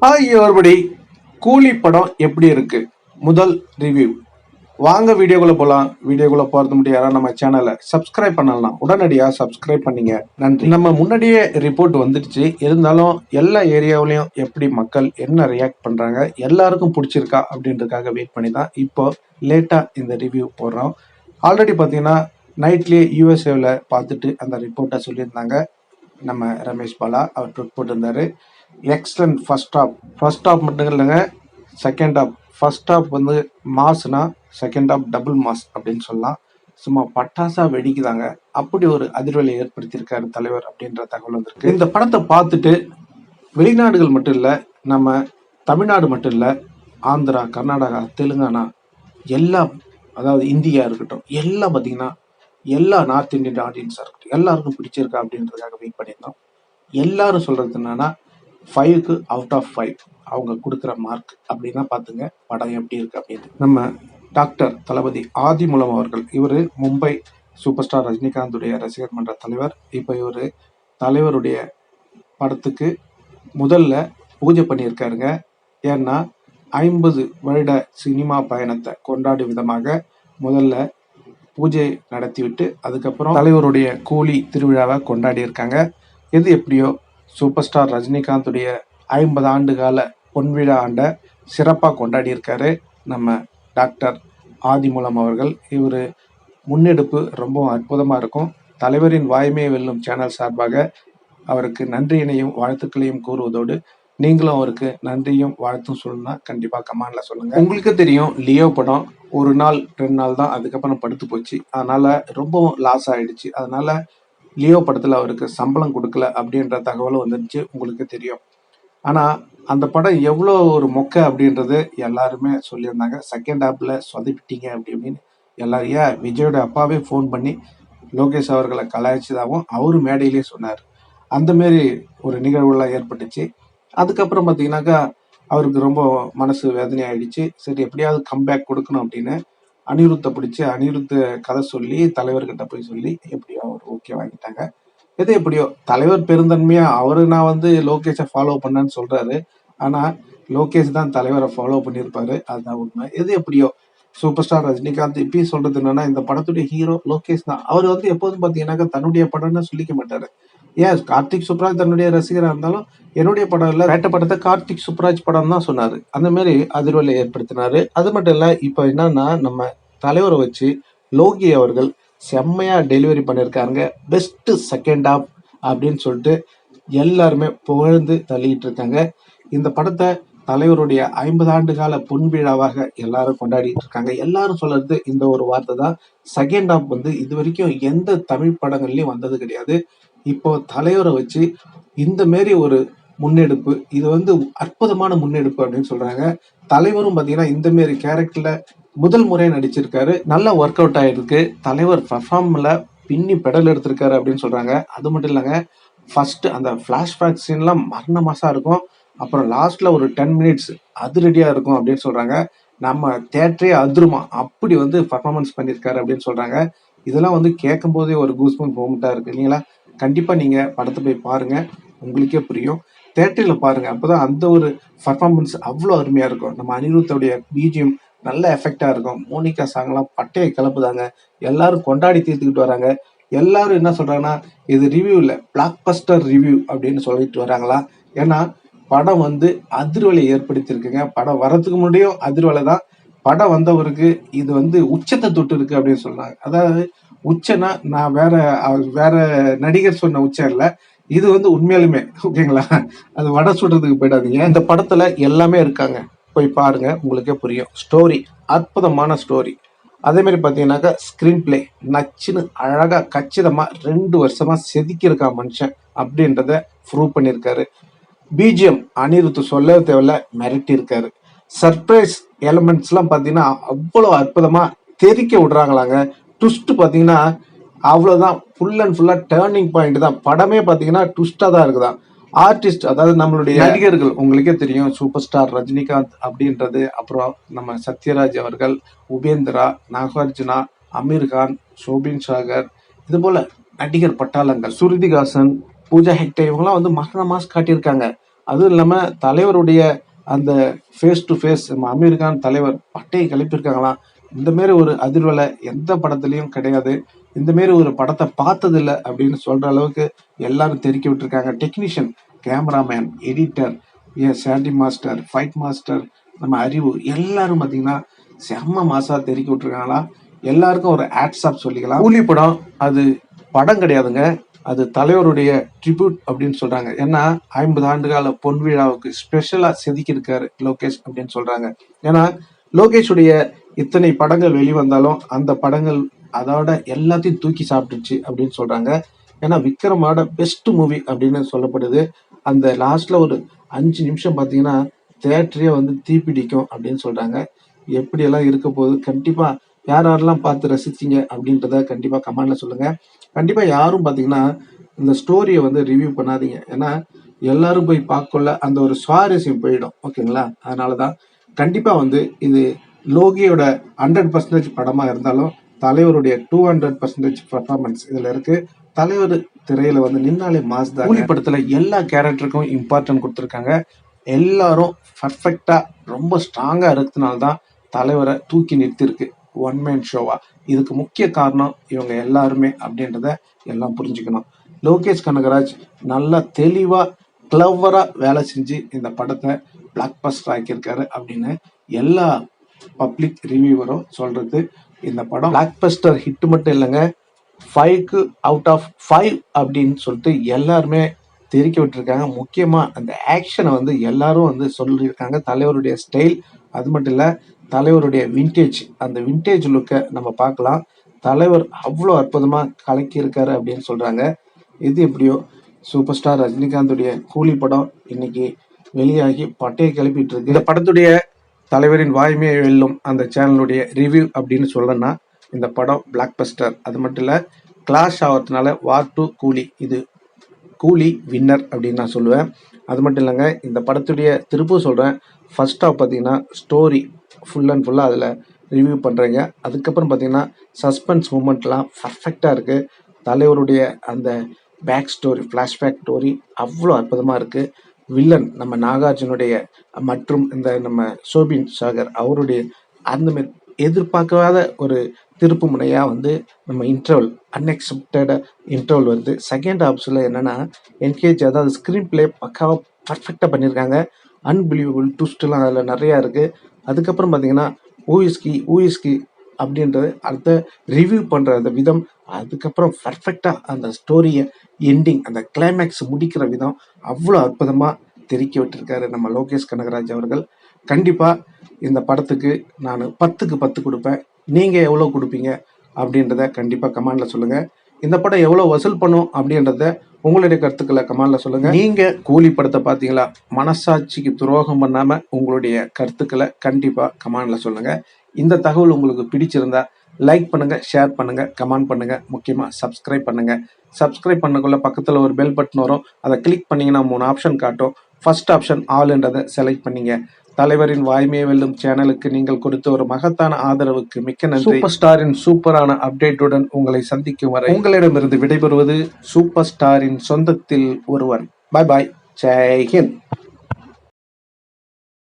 Hi everybody, கூலி படம் எப்படி இருக்கு? முதல் ரிவ்யூ. வாங்க வீடியோக்குள்ள போலாம். வீடியோக்குள்ள போறது முடியும். யாராவது நம்ம சேனலை சப்ஸ்கிரைப் பண்ணலாம், உடனடியா சப்ஸ்கிரைப் பண்ணீங்க, நன்றி. நம்ம முன்னாடியே ரிப்போர்ட் வந்துடுச்சு. இருந்தாலும் எல்லா ஏரியாவிலையும் எப்படி மக்கள் என்ன ரியாக்ட் பண்றாங்க, எல்லாருக்கும் பிடிச்சிருக்கா அப்படின்றதுக்காக வெயிட் பண்ணி தான் இப்போ லேட்டா இந்த ரிவ்யூ போடுறோம். ஆல்ரெடி பார்த்தீங்கன்னா நைட்லேயே யூஎஸ்ஏவில் பார்த்துட்டு அந்த ரிப்போர்ட்டை சொல்லியிருந்தாங்க. நம்ம ரமேஷ் பாலா அவர் ட்விட் போட்டிருந்தாரு. எக்ஸலண்ட் ஃபர்ஸ்ட் ஹாஃப் மட்டும் இல்லைங்க, செகண்ட் ஹாஃப். ஃபர்ஸ்ட் ஹாஃப் வந்து மாஸ்னா, செகண்ட் ஹாஃப் டபுள் மாஸ் அப்படின்னு சொல்லலாம். சும்மா பட்டாசா வெடிக்குதாங்க. அப்படி ஒரு அதிர்வலை ஏற்படுத்தியிருக்காரு தலைவர் அப்படின்ற தகவல் வந்திருக்கு. இந்த படத்தை பார்த்துட்டு வெளிநாடுகள் மட்டும் இல்லை, நம்ம தமிழ்நாடு மட்டும் இல்லை, ஆந்திரா, கர்நாடகா, தெலுங்கானா எல்லாம், அதாவது இந்தியா இருக்கட்டும், எல்லாம் பார்த்தீங்கன்னா எல்லா நார்த் இந்தியன் ஆடியன்ஸாக இருக்கட்டும் எல்லாருக்கும் பிடிச்சிருக்கா அப்படின்றதுக்காக வெயிட் பண்ணியிருந்தோம். எல்லாரும் சொல்றது என்னன்னா 5க்கு அவுட் ஆஃப் 5 அவங்க கொடுக்குற மார்க் அப்படின்னா பார்த்துங்க படம் எப்படி இருக்கு அப்படின்னு. நம்ம டாக்டர் தளபதி ஆதிமூலம் அவர்கள், இவர் மும்பை சூப்பர் ஸ்டார் ரஜினிகாந்துடைய ரசிகர் மன்ற தலைவர். இப்போ இவர் தலைவருடைய படத்துக்கு முதல்ல பூஜை பண்ணியிருக்காருங்க. ஏன்னா 50 வருட சினிமா பயணத்தை கொண்டாடும் விதமாக முதல்ல பூஜை நடத்திவிட்டு அதுக்கப்புறம் தலைவருடைய கூலி திருவிழாவை கொண்டாடி இருக்காங்க. எது எப்படியோ சூப்பர் ஸ்டார் ரஜினிகாந்துடைய 50 ஆண்டு கால பொன்விழா ஆண்டை சிறப்பாக கொண்டாடி இருக்காரு நம்ம டாக்டர் ஆதிமூலம் அவர்கள். இவர் முன்னெடுப்பு ரொம்ப அற்புதமாக இருக்கும். தலைவரின் வாய்மையை வெல்லும் சேனல் சார்பாக அவருக்கு நன்றியினையும் வாழ்த்துக்களையும் கூறுவதோடு நீங்களும் அவருக்கு நன்றியும் வாழ்த்தும் சொல்லணும்னா கண்டிப்பாக கமெண்ட்ல சொல்லுங்க. உங்களுக்கு தெரியும், லியோ படம் ஒரு நாள் 2 நாள் தான், அதுக்கப்புறம் படுத்து போச்சு. அதனால ரொம்பவும் லாஸ் ஆயிடுச்சு. அதனால லியோ படத்தில் அவருக்கு சம்பளம் கொடுக்கல அப்படின்ற தகவலும் வந்துருச்சு, உங்களுக்கு தெரியும். ஆனால் அந்த படம் எவ்வளோ ஒரு மொக்க அப்படின்றது எல்லாருமே சொல்லியிருந்தாங்க. செகண்ட் ஹாஃப்ல சொதப்பிட்டீங்க அப்படி அப்படின்னு எல்லாரும். ஏன் விஜயோட அப்பாவே ஃபோன் பண்ணி லோகேஷ் அவர்களை கலாய்ச்சதாகவும் அவரு மேடையிலேயே சொன்னார். அந்த மாரி ஒரு நிகழ்வுலாம் ஏற்பட்டுச்சு. அதுக்கப்புறம் பார்த்தீங்கன்னாக்கா அவருக்கு ரொம்ப மனசு வேதனை ஆயிடுச்சு. சரி, எப்படியாவது கம்பேக் கொடுக்கணும் அப்படின்னு அனிருத்தை பிடிச்சி அனிருத்த கதை சொல்லி தலைவர்கிட்ட போய் சொல்லி எப்படியோ அவர் ஓகே வாங்கிட்டாங்க. எது எப்படியோ தலைவர் பெருந்தன்மையா அவரு நான் வந்து லோகேஷை ஃபாலோ பண்ணேன்னு சொல்றாரு. ஆனா லோகேஷ் தான் தலைவரை ஃபாலோ பண்ணியிருப்பாரு, அதுதான் உண்மை. எது எப்படியோ சூப்பர் ஸ்டார் ரஜினிகாந்த் இப்பயும் சொல்றது என்னன்னா, இந்த படத்துடைய ஹீரோ லோகேஷ் தான். அவர் வந்து எப்போதும் பார்த்தீங்கன்னாக்கா தன்னுடைய படம்னு சொல்லிக்க மாட்டாரு. ஏன் கார்த்திக் சுப்ராஜ் தன்னுடைய ரசிகராக இருந்தாலும் என்னுடைய படம் இல்லை, வேட்ட படத்தை கார்த்திக் சுப்ராஜ் படம் தான் சொன்னாரு. அந்த மாதிரி அதிர்வலை ஏற்படுத்தினாரு. அது மட்டும் இல்ல, இப்ப என்னன்னா நம்ம தலைவரை வச்சு லோகி அவர்கள் செம்மையா டெலிவரி பண்ணியிருக்காங்க. பெஸ்ட் செகண்ட் ஹாஃப் அப்படின்னு சொல்லிட்டு எல்லாருமே புகழ்ந்து தள்ளிட்டு இருக்காங்க. இந்த படத்தை தலைவருடைய 50 ஆண்டு கால பொன்விழாவாக எல்லாரும் கொண்டாடிட்டு இருக்காங்க. எல்லாரும் சொல்றது இந்த ஒரு வார்த்தை தான், செகண்ட் ஹாஃப் வந்து இது வரைக்கும் எந்த தமிழ் படங்கள்லயும் வந்தது கிடையாது. இப்போ தலைவரை வச்சு இந்த மாரி ஒரு முன்னெடுப்பு, இது வந்து அற்புதமான முன்னெடுப்பு அப்படின்னு சொல்றாங்க. தலைவரும் பாத்தீங்கன்னா இந்த மாரி கேரக்டர்ல முதல் முறை நடிச்சிருக்காரு. நல்ல ஒர்க் அவுட் ஆயிருக்கு. தலைவர் பெர்ஃபார்ம்ல பின்னி பெடல் எடுத்திருக்காரு அப்படின்னு சொல்றாங்க. அது மட்டும் இல்லைங்க, ஃபர்ஸ்ட் அந்த பிளாஷ்பேக் சீன்லாம் மரண மாசா இருக்கும். அப்புறம் லாஸ்ட்ல ஒரு 10 மினிட்ஸ் அதிரடியா இருக்கும் அப்படின்னு சொல்றாங்க. நம்ம தேட்டரே அதிருமா அப்படி வந்து பர்ஃபார்மன்ஸ் பண்ணியிருக்காரு அப்படின்னு சொல்றாங்க. இதெல்லாம் வந்து கேட்கும் போதே ஒரு கூஸ்பம்ஸ் மூமெண்டா இருக்கு இல்லைங்களா? கண்டிப்பா நீங்க படத்தை போய் பாருங்க, உங்களுக்கே புரியும். தேட்டரில் பாருங்க, அப்பதான் அந்த ஒரு பர்ஃபார்மன்ஸ் அவ்வளோ அருமையா இருக்கும். நம்ம அனிருத்தோடைய பிஜிஎம் நல்ல எஃபெக்டா இருக்கும். மோனிகா சாங்லாம் பட்டையை கிளப்புதாங்க. எல்லாரும் கொண்டாடி தீர்த்துக்கிட்டு வராங்க. எல்லாரும் என்ன சொல்றாங்கன்னா, இது ரிவ்யூ இல்லை, பிளாக் பஸ்டர் ரிவ்யூ அப்படின்னு சொல்லிட்டு வராங்களா. ஏன்னா படம் வந்து அதிர்வலை ஏற்படுத்தியிருக்குங்க. படம் வரதுக்கு முன்னாடியும் அதிர்வலை தான். படம் வந்தவருக்கு இது வந்து உச்சத்தை தொட்டு இருக்கு அப்படின்னு சொன்னாங்க. அதாவது உச்சனா நான் வேற நடிகர் சொன்ன உச்சம் இல்லை, இது வந்து உண்மையாலுமே ஓகேங்களா. அது வடை சுடுறதுக்கு போயிடாதீங்க. இந்த படத்துல எல்லாமே இருக்காங்க, போய் பாருங்க, உங்களுக்கே புரியும். ஸ்டோரி அற்புதமான ஸ்டோரி. அதே மாதிரி பார்த்தீங்கன்னாக்கா ஸ்கிரீன் பிளே நச்சுன்னு அழகா கச்சிதமா 2 வருஷமா செதுக்கியிருக்கா மனுஷன் அப்படின்றத ப்ரூவ் பண்ணியிருக்காரு. பிஜிஎம் அனிருத் சொல்ல தேவையில்ல, மிரட்டி இருக்காரு. சர்ப்ரைஸ் எலிமெண்ட்ஸ் எல்லாம் பாத்தீங்கன்னா அவ்வளவு அற்புதமா தெரிக்க விடுறாங்களாங்க. ட்விஸ்ட் பாத்தீங்கன்னா அவ்வளவுதான், ஃபுல் அண்ட் ஃபுல்லா டேர்னிங் பாயிண்ட் தான். படமே பாத்தீங்கன்னா ட்விஸ்டா தான் இருக்குதான். ஆர்டிஸ்ட், அதாவது நம்மளுடைய நடிகர்கள் உங்களுக்கே தெரியும், சூப்பர் ஸ்டார் ரஜினிகாந்த் அப்படின்றது, அப்புறம் நம்ம சத்யராஜ் அவர்கள், உபேந்திரா, நாகார்ஜுனா, அமீர்கான், ஷோபின் சாகர், இது போல நடிகர் பட்டாளங்கள், சுருதிகாசன், பூஜா ஹெக்டே, இவங்கெல்லாம் வந்து மரண மாஸ் காட்டியிருக்காங்க. அதுவும் இல்லாம தலைவருடைய அந்த ஃபேஸ் டு ஃபேஸ் நம்ம அமீர் கான் தலைவர் பட்டையை கிளப்பியிருக்காங்களாம். இந்த மாரி ஒரு அதிர்வலை எந்த படத்துலயும் கிடையாது. இந்த மாரி ஒரு படத்தை பார்த்ததில்ல அப்படின்னு சொல்ற அளவுக்கு எல்லாரும் தெறிக்க விட்டுருக்காங்க. Technician, cameraman, editor, Sandy master, fight master, நம்ம அறிவு எல்லாரும் பார்த்தீங்கன்னா செம்ம மாசா தெறிக்க விட்டுருக்காங்களா. எல்லாருக்கும் ஒரு ஹேட்ஸ் ஆஃப் சொல்லிக்கலாம். கூலி படம் அது படம் கிடையாதுங்க, அது தலைவருடைய ட்ரிபியூட் அப்படின்னு சொல்றாங்க. ஏன்னா 50 ஆண்டுகால பொன் விழாவுக்கு ஸ்பெஷலா செதுக்கி இருக்காரு லோகேஷ் அப்படின்னு சொல்றாங்க. ஏன்னா லோகேஷுடைய இத்தனை படங்கள் வெளிவந்தாலும் அந்த படங்கள் அதோட எல்லாத்தையும் தூக்கி சாப்பிட்டுச்சு அப்படின்னு சொல்றாங்க. ஏன்னா விக்ரமோட பெஸ்ட் மூவி அப்படின்னு சொல்லப்படுது. அந்த லாஸ்ட்ல ஒரு 5 நிமிஷம் பார்த்தீங்கன்னா தியேட்டரே வந்து தீப்பிடிக்கும் அப்படின்னு சொல்றாங்க. எப்படியெல்லாம் இருக்க போகுது, கண்டிப்பா யார் யாரெல்லாம் பார்த்து ரசிச்சீங்க அப்படின்றத கண்டிப்பா கமெண்ட்ல சொல்லுங்க. கண்டிப்பா யாரும் பார்த்தீங்கன்னா இந்த ஸ்டோரியை வந்து ரிவ்யூ பண்ணாதீங்க. ஏன்னா எல்லாரும் போய் பார்க்கல அந்த ஒரு சுவாரஸ்யம் போயிடும். ஓகேங்களா? அதனாலதான் கண்டிப்பா வந்து இது லோகியோட 100% படமா இருந்தாலும் தலைவருடைய 200% பர்ஃபார்மன்ஸ் இதுல இருக்கு. தலைவர் திரையில வந்து நின்னாலே மாஸ் தான். கூலி படத்துல எல்லா கேரக்டருக்கும் இம்பார்ட்டன்ட் கொடுத்துருக்காங்க. எல்லாரும் பர்ஃபெக்டா ரொம்ப ஸ்ட்ராங்கா இருக்கிறதுனால்தான் தலைவரை தூக்கி நிறுத்திருக்கு ஒன் மேன் ஷோவா. இதுக்கு முக்கிய காரணம் இவங்க எல்லாருமே அப்படின்றத எல்லாம் புரிஞ்சுக்கணும். லோகேஷ் கனகராஜ் நல்லா தெளிவா கிளவரா வேலை செஞ்சு இந்த படத்தை பிளாக் பஸ்டர் ஆக்கியிருக்காரு அப்படின்னு எல்லா பப்ளிக் ரிவ்யூவரும் சொல்றது. இந்த படம் பிளாக் பஸ்டர் ஹிட் மட்டும் இல்லைங்க, 5க்கு அவுட் ஆஃப் 5 அப்படின்னு சொல்லிட்டு எல்லாருமே தெரிவிக்க விட்டுருக்காங்க. முக்கியமா அந்த ஆக்ஷனை வந்து எல்லாரும் வந்து சொல்லியிருக்காங்க. தலைவருடைய ஸ்டைல், அது மட்டும் இல்ல தலைவருடைய விண்டேஜ், அந்த விண்டேஜ் லுக்கை நம்ம பார்க்கலாம். தலைவர் அவ்வளோ அற்புதமா கலக்கி இருக்காரு அப்படின்னு சொல்றாங்க. இது எப்படியோ சூப்பர் ஸ்டார் ரஜினிகாந்துடைய கூலி படம் இன்னைக்கு வெளியாகி பட்டையை கிளப்பிட்டு இருக்கு. இந்த படத்துடைய தலைவரின் வாய்மையை வெல்லும் அந்த சேனலுடைய ரிவ்யூ அப்படின்னு சொல்லணும்னா இந்த படம் பிளாக் பஸ்டர். அது மட்டும் இல்ல கிளாஷ் ஆகிறதுனால வார் டு கூலி, இது கூலி வின்னர் அப்படின்னு நான் சொல்லுவேன். அது மட்டும் இல்லைங்க, இந்த படத்துடைய திருப்பூர் சொல்கிறேன், ஃபர்ஸ்ட் ஆஃப் பார்த்தீங்கன்னா ஸ்டோரி ஃபுல் அண்ட் ஃபுல்லாக அதில் ரிவ்யூ பண்ணுறீங்க. அதுக்கப்புறம் பார்த்தீங்கன்னா சஸ்பென்ஸ் மூமெண்ட்லாம் பர்ஃபெக்டாக இருக்குது. தலைவருடைய அந்த பேக் ஸ்டோரி, ஃப்ளாஷ்பேக் ஸ்டோரி அவ்வளோ அற்புதமாக இருக்குது. வில்லன் நம்ம நாகார்ஜுனுடைய மற்றும் இந்த நம்ம சோபின் சாகர் அவருடைய அந்த மாதிரி எதிர்பார்க்காத ஒரு திருப்பு முனையாக வந்து நம்ம இன்டர்வல், அன்எக்ஸ்பெக்டட் இன்டர்வல் வருது. செகண்ட் ஹாப்ஸில் என்னென்னா என்கேஜ், அதாவது ஸ்க்ரீன் பிளே பக்காவாக பர்ஃபெக்டாக பண்ணியிருக்காங்க. அன்பிலீவபிள் ட்விஸ்ட்லாம் அதில் நிறையா இருக்குது. அதுக்கப்புறம் பார்த்தீங்கன்னா ஊயிஸ்கி அப்படின்றது அடுத்த ரிவ்யூ பண்ணுற அந்த விதம், அதுக்கப்புறம் பர்ஃபெக்டாக அந்த ஸ்டோரியை எண்டிங், அந்த கிளைமேக்ஸ் முடிக்கிற விதம் அவ்வளோ அற்புதமாக தெரிவிக்க விட்டுருக்காரு நம்ம லோகேஷ் கனகராஜ் அவர்கள். கண்டிப்பாக இந்த படத்துக்கு நான் 10க்கு 10 கொடுப்பேன். நீங்கள் எவ்வளோ கொடுப்பீங்க அப்படின்றத கண்டிப்பாக கமெண்டில் சொல்லுங்கள். இந்த படம் எவ்வளோ வசூல் பண்ணும் அப்படின்றத உங்களுடைய கருத்துக்களை கமெண்டில் சொல்லுங்கள். நீங்கள் கூலி படத்தை பார்த்தீங்களா? மனசாட்சிக்கு துரோகம் பண்ணாமல் உங்களுடைய கருத்துக்களை கண்டிப்பாக கமெண்டில் சொல்லுங்கள். இந்த தகவல் உங்களுக்கு பிடிச்சிருந்தா லைக் பண்ணுங்கள், ஷேர் பண்ணுங்கள், கமெண்ட் பண்ணுங்கள், முக்கியமாக சப்ஸ்கிரைப் பண்ணுங்கள். சப்ஸ்கிரைப் பண்ணக்குள்ள பக்கத்தில் ஒரு பெல் பட்டன் வரும், அதை கிளிக் பண்ணிங்கன்னா 3 ஆப்ஷன் காட்டும். ஃபர்ஸ்ட் ஆப்ஷன் ஆல்ன்றதை செலக்ட் பண்ணிங்க. தலைவரின் வாய்மையை வெல்லும் சேனலுக்கு நீங்கள் கொடுத்த ஒரு மகத்தான ஆதரவுக்கு மிக்க நன்றி. சூப்பர் ஸ்டாரின் சூப்பரான அப்டேட்டுடன் உங்களை சந்திக்கும் வரை உங்களிடமிருந்து விடைபெறுவது சூப்பர் ஸ்டாரின் சொந்தத்தில் ஒருவன். பாய் பாய், ஜெய் ஹிந்த்.